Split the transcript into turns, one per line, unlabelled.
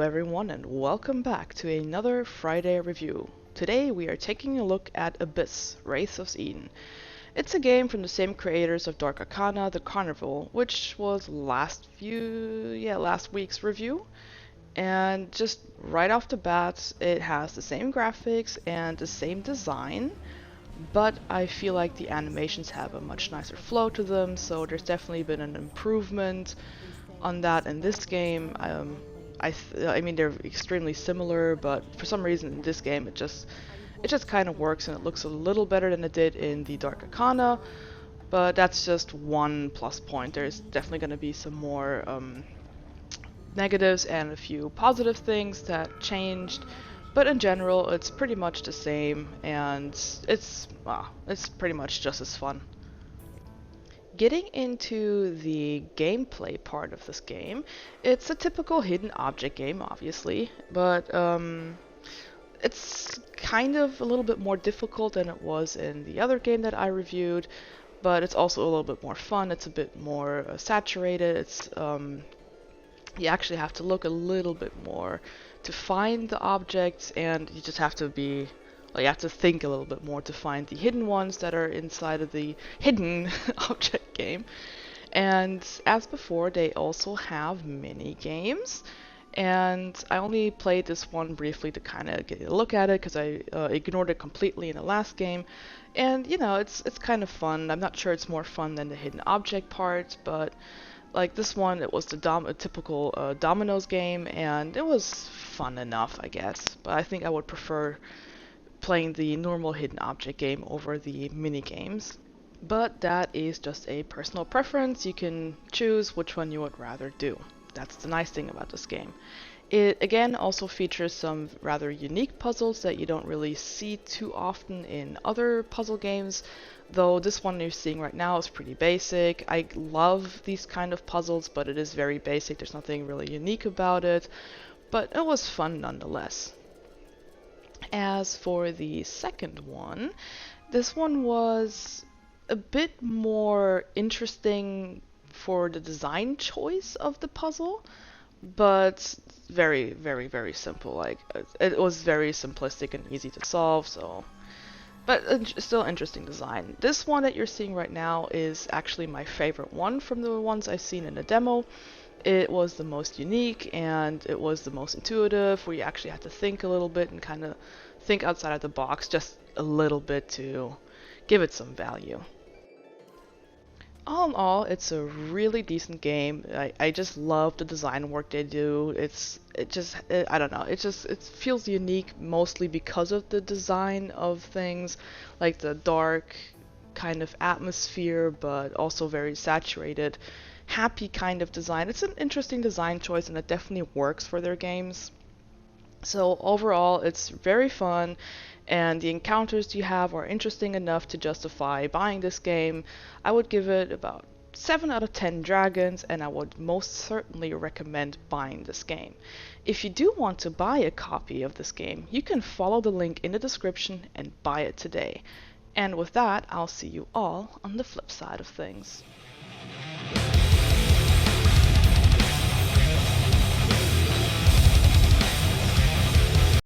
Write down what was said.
everyone, and welcome back to another Friday review. Today we are taking a look at Abyss, Wraiths of Eden. It's a game from the same creators of Dark Arcana, The Carnival, which was last week's review. And just right off the bat, it has the same graphics and the same design, but I feel like the animations have a much nicer flow to them, so there's definitely been an improvement on that in this game. I mean they're extremely similar, but for some reason in this game it just kind of works and it looks a little better than it did in the Dark Arcana. But that's just one plus point. There's definitely going to be some more negatives and a few positive things that changed. But in general, it's pretty much the same, and it's pretty much just as fun. Getting into the gameplay part of this game, it's a typical hidden object game, obviously, but it's kind of a little bit more difficult than it was in the other game that I reviewed, but it's also a little bit more fun. It's a bit more saturated. It's you actually have to look a little bit more to find the objects, and you just have to be you have to think a little bit more to find the hidden ones that are inside of the hidden object game. And as before, they also have mini games. And I only played this one briefly to kind of get a look at it because I ignored it completely in the last game. And you know, it's kind of fun. I'm not sure it's more fun than the hidden object part, but like this one, it was a typical dominoes game, and it was fun enough, I guess. But I think I would prefer playing the normal hidden object game over the mini games. But that is just a personal preference. You can choose which one you would rather do. That's the nice thing about this game. It again also features some rather unique puzzles that you don't really see too often in other puzzle games, though this one you're seeing right now is pretty basic. I love these kind of puzzles, but it is very basic. There's nothing really unique about it, but it was fun nonetheless. As for the second one, this one was a bit more interesting for the design choice of the puzzle, but very, very, very simple. Like it was very simplistic and easy to solve, so but still interesting design. This one that you're seeing right now is actually my favorite one from the ones I've seen in the demo. It was the most unique and it was the most intuitive, where you actually had to think a little bit and kind of think outside of the box just a little bit to give it some value. All in all, it's a really decent game. I just love the design work they do. I don't know, it feels unique mostly because of the design of things, like the dark kind of atmosphere, but also very saturated, happy kind of design. It's an interesting design choice and it definitely works for their games. So overall, it's very fun, and the encounters you have are interesting enough to justify buying this game. I would give it about 7 out of 10 dragons, and I would most certainly recommend buying this game. If you do want to buy a copy of this game, you can follow the link in the description and buy it today. And with that, I'll see you all on the flip side of things.